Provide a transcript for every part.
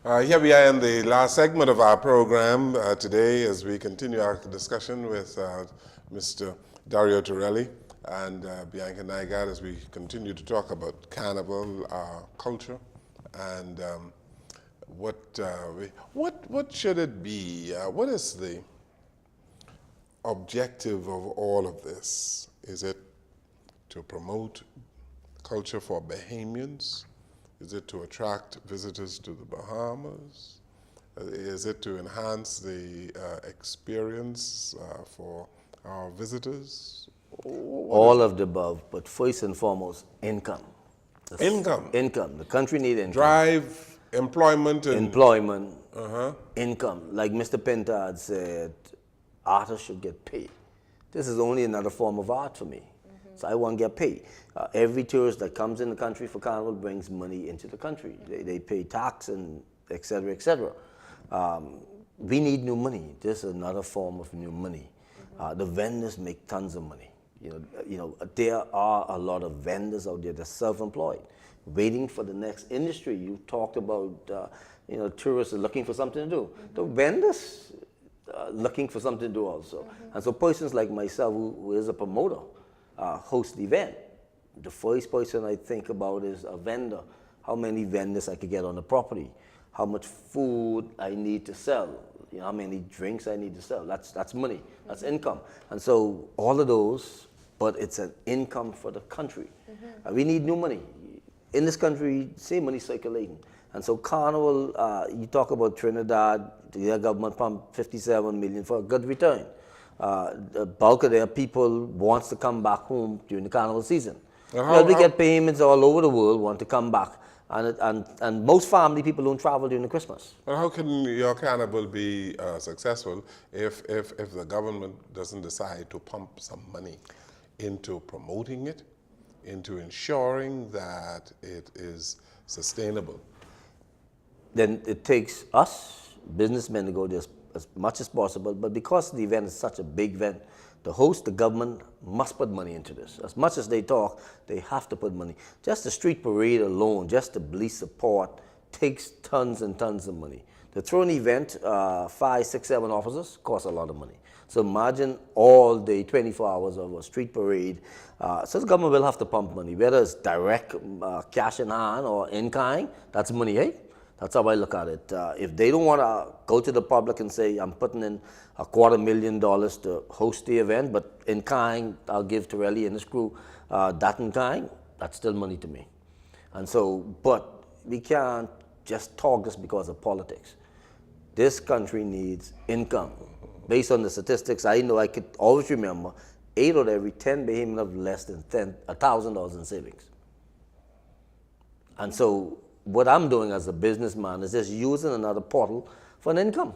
Here we are in the last segment of our program today as we continue our discussion with Mr. Dario Tirelli and Bianca Naigad as we continue to talk about carnival culture and what should it be? What is the objective of all of this? Is it to promote culture for Bahamians? Is it to attract visitors to the Bahamas? Is it to enhance the experience for our visitors? All of the above, but first and foremost, income. Income. Income. The country needs income. Drive employment. Employment. Income. Like Mr. Pintard said, artists should get paid. This is only another form of art for me. So I want to get paid. Every tourist that comes in the country for Carnival brings money into the country. They pay tax and et cetera, et cetera. We need new money. This is another form of new money. The vendors make tons of money. There are a lot of vendors out there that are self-employed, waiting for the next industry. You talked about, tourists are looking for something to do. The vendors are looking for something to do also. And so persons like myself, who is a promoter, host the event. The first person I think about is a vendor. How many vendors I could get on the property? How much food I need to sell? How many drinks I need to sell? That's money. That's income. And so all of those, but it's an income for the country. We need new money. In this country, same money circulating. And so Carnival, you talk about Trinidad, the government pumped $57 million for a good return. The bulk of their people wants to come back home during the Carnival season. We get payments all over the world, want to come back. And most family people don't travel during the Christmas. But how can your carnival be successful if the government doesn't decide to pump some money into promoting it, into ensuring that it is sustainable? Then it takes us, businessmen, to go there as much as possible. But because the event is such a big event, the host, the government, must put money into this. As much as they talk, they have to put money. Just the street parade alone, just the police support, takes tons and tons of money. To throw an event, 5, 6, 7 officers, costs a lot of money. So imagine all day, 24 hours of a street parade. So the government will have to pump money, whether it's direct cash in hand or in kind, that's money, eh? That's how I look at it. If they don't want to go to the public and say, I'm putting in $250,000 to host the event, but in kind, I'll give Tirelli and his crew that in kind, that's still money to me. And so, but we can't just talk just because of politics. This country needs income. Based on the statistics, I know I could always remember 8 out of every 10 Bahamians have less than $1,000 in savings. And so, what I'm doing as a businessman is just using another portal for an income.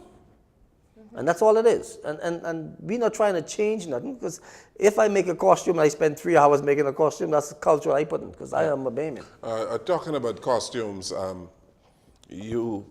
And that's all it is. And we're not trying to change nothing, because if I make a costume and I spend 3 hours making a costume, that's the culture I put in, because I am a Bahamian. Talking about costumes, you're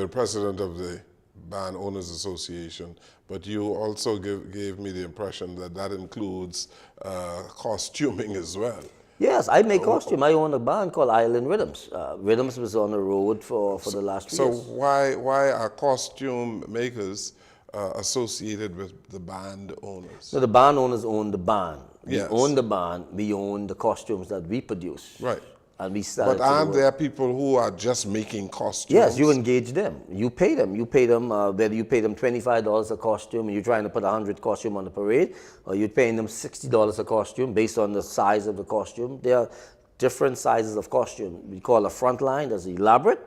president of the Band Owners Association, but you also gave me the impression that that includes costuming as well. Yes, I make costume. I own a band called Island Rhythms. Rhythms was on the road for the last 3 years. So why are costume makers associated with the band owners? So the band owners own the band. Yes. We own the band. We own the costumes that we produce. Right. And we sell it But to the aren't world. there people who are just making costumes? Yes, you engage them. You pay them. You pay them, whether you pay them $25 a costume and you're trying to put 100 costume on the parade, or you're paying them $60 a costume based on the size of the costume. There are different sizes of costume. We call a front line, that's elaborate.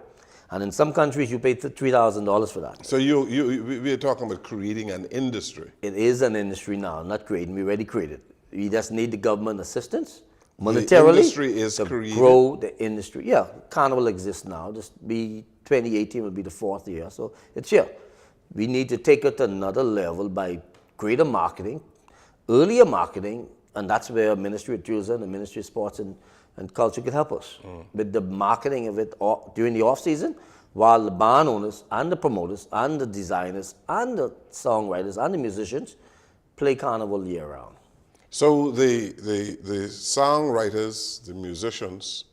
And in some countries, you pay $3,000 for that. So we're talking about creating an industry. It is an industry now, not creating. We already created. We just need the government assistance monetarily, the industry is to created. Grow the industry. Yeah, Carnival exists now. 2018 will be the 4th year, so it's here. We need to take it to another level by greater marketing, earlier marketing, and that's where Ministry of Tourism, the Ministry of Sports and Culture could help us with the marketing of it during the off season, while the band owners and the promoters and the designers and the songwriters and the musicians play Carnival year round. So the songwriters, the musicians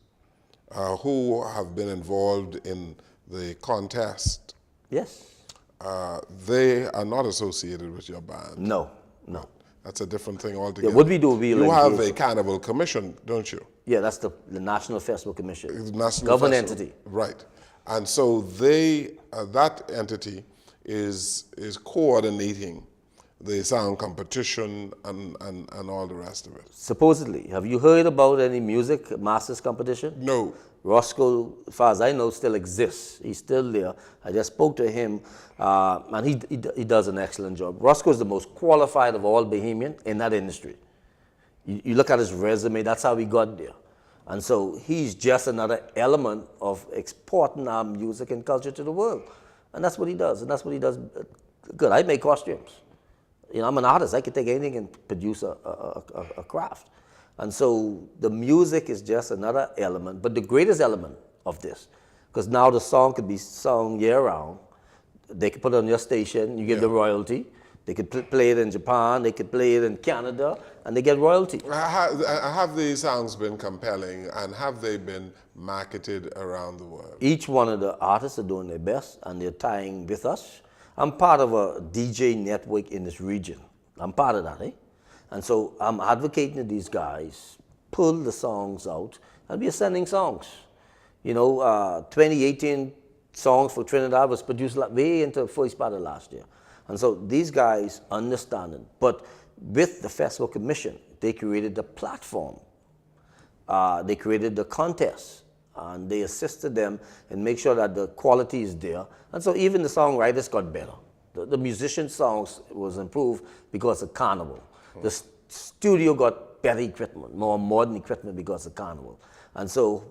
who have been involved in the contest, Yes. they are not associated with your band. No, no. That's a different thing altogether. What we do, you have a carnival commission, don't you? Yeah, that's the National Festival Commission. National Government Festival. entity. Right. And so they, that entity is coordinating the sound competition and all the rest of it. Supposedly. Have you heard about any music masters competition? No. Roscoe, as far as I know, still exists. He's still there. I just spoke to him, and he does an excellent job. Roscoe is the most qualified of all Bahamian in that industry. You look at his resume, that's how he got there. And so he's just another element of exporting our music and culture to the world. And that's what he does, and that's what he does good. I make costumes. You know, I'm an artist. I can take anything and produce a craft. And so the music is just another element, but the greatest element of this, because now the song could be sung year-round. They could put it on your station, you get the royalty. They could play it in Japan, they could play it in Canada, and they get royalty. Have these songs been compelling, and have they been marketed around the world? Each one of the artists are doing their best, and they're tying with us. I'm part of a DJ network in this region. I'm part of that, eh? And so I'm advocating to these guys, pull the songs out, and we are sending songs. You know, 2018 songs for Trinidad was produced way into the first part of last year. And so these guys understand it. But with the Festival Commission, they created the platform. They created the contest. And they assisted them and make sure that the quality is there. And so even the songwriters got better. The musician songs was improved because of Carnival. The studio got better equipment, more modern equipment because of Carnival. And so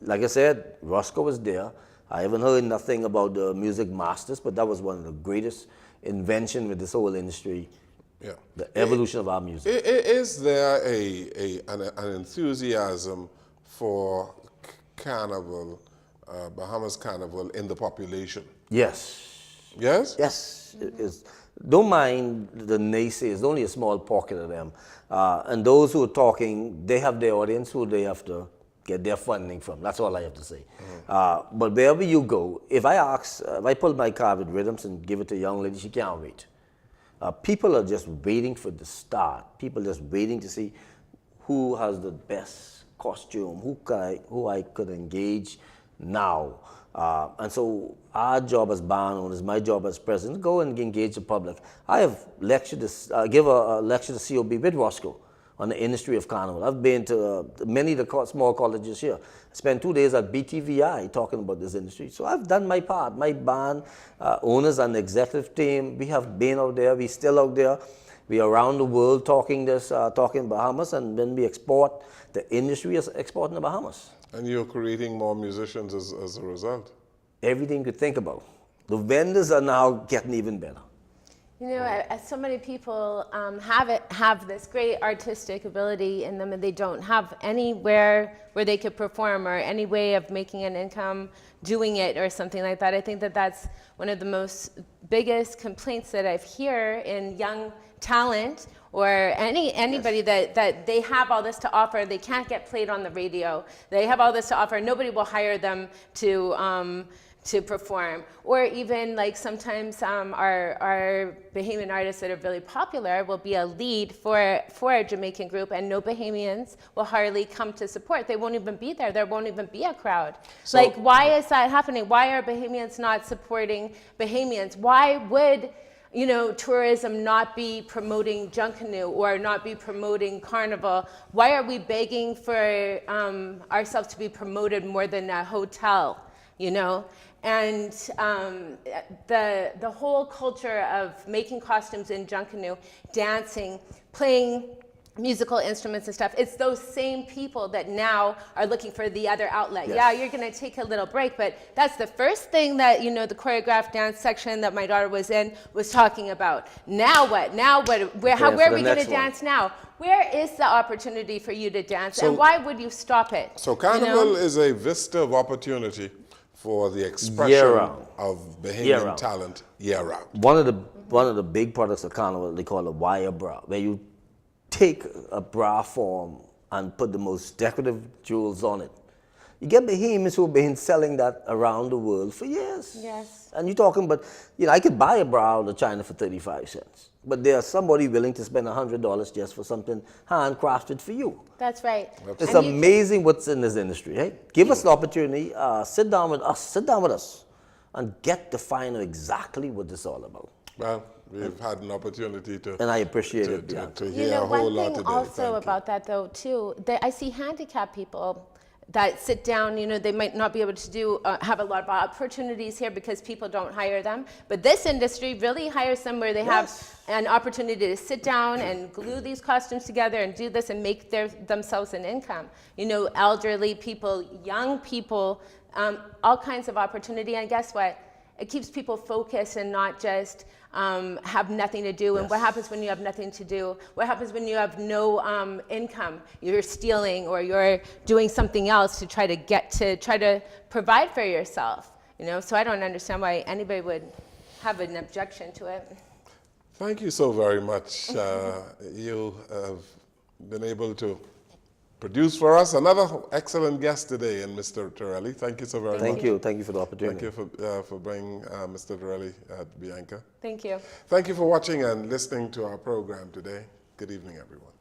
like I said, Roscoe was there. I haven't heard nothing about the music masters, but that was one of the greatest inventions with this whole industry. Yeah. The evolution of our music. Is there an enthusiasm for Carnival, Bahamas Carnival in the population? Yes. Yes? Yes. Don't mind the naysayers, only a small pocket of them. And those who are talking, they have their audience who they have to get their funding from. That's all I have to say. But wherever you go, if I pull my car with rhythms and give it to a young lady, she can't wait. People are just waiting for the start. People are just waiting to see who has the best costume, who I could engage now. And so our job as band owners, my job as president, go and engage the public. I have give a lecture to COB with Roscoe on the industry of Carnival. I've been to many of the small colleges here. I spent 2 days at BTVI talking about this industry. So I've done my part. My band owners and the executive team, we have been out there. We're still out there. We are around the world talking Bahamas, and then we export. The industry is exporting the Bahamas. And you're creating more musicians as a result? Everything you could think about. The vendors are now getting even better. You know, so many people have this great artistic ability in them, and they don't have anywhere where they could perform or any way of making an income doing it or something like that. I think that that's one of the most biggest complaints that I've hear in young talent or anybody that they have all this to offer, they can't get played on the radio. They have all this to offer, nobody will hire them to perform. Or even like sometimes our Bahamian artists that are really popular will be a lead for a Jamaican group, and no Bahamians will hardly come to support. They won't even be there. There won't even be a crowd. So, like, why is that happening? Why are Bahamians not supporting Bahamians? Why would tourism not be promoting Junkanoo or not be promoting Carnival? Why are we begging for ourselves to be promoted more than a hotel, And the whole culture of making costumes in Junkanoo, dancing, playing musical instruments and stuff, it's those same people that now are looking for the other outlet. Yes. Yeah, you're going to take a little break, but that's the first thing that, the choreographed dance section that my daughter was in was talking about. Now what? Where are we going to dance now? Where is the opportunity for you to dance, and why would you stop it? So Carnival is a vista of opportunity for the expression of Bahamian talent year-round. One of the big products of Carnival, they call a wire bra, where you take a bra form and put the most decorative jewels on it. You get behemoths who've been selling that around the world for years. Yes. And you're talking about, I could buy a bra out of China for 35 cents. But there's somebody willing to spend $100 just for something handcrafted for you. That's right. It's And amazing what's in this industry, right? Give us the opportunity, sit down with us, and get to find out exactly what this is all about. Well, we've had an opportunity to. And I appreciate it, to, yeah. to hear a whole one lot thing today. also Thank you. about that though too, I see handicapped people that sit down, they might not be able to have a lot of opportunities here because people don't hire them. But this industry really hires them where they have an opportunity to sit down and glue these costumes together and do this and make themselves an income. Elderly people, young people, all kinds of opportunity. And guess what? It keeps people focused and not just have nothing to do. And what happens when you have nothing to do? What happens when you have no income? You're stealing or you're doing something else to try to provide for yourself. So I don't understand why anybody would have an objection to it. Thank you so very much. You have been able to produce for us another excellent guest today, and Mr. Tirelli. Thank you so very much. Thank you for the opportunity. Thank you for bringing Mr. Tirelli, Bianca. Thank you. Thank you for watching and listening to our program today. Good evening, everyone.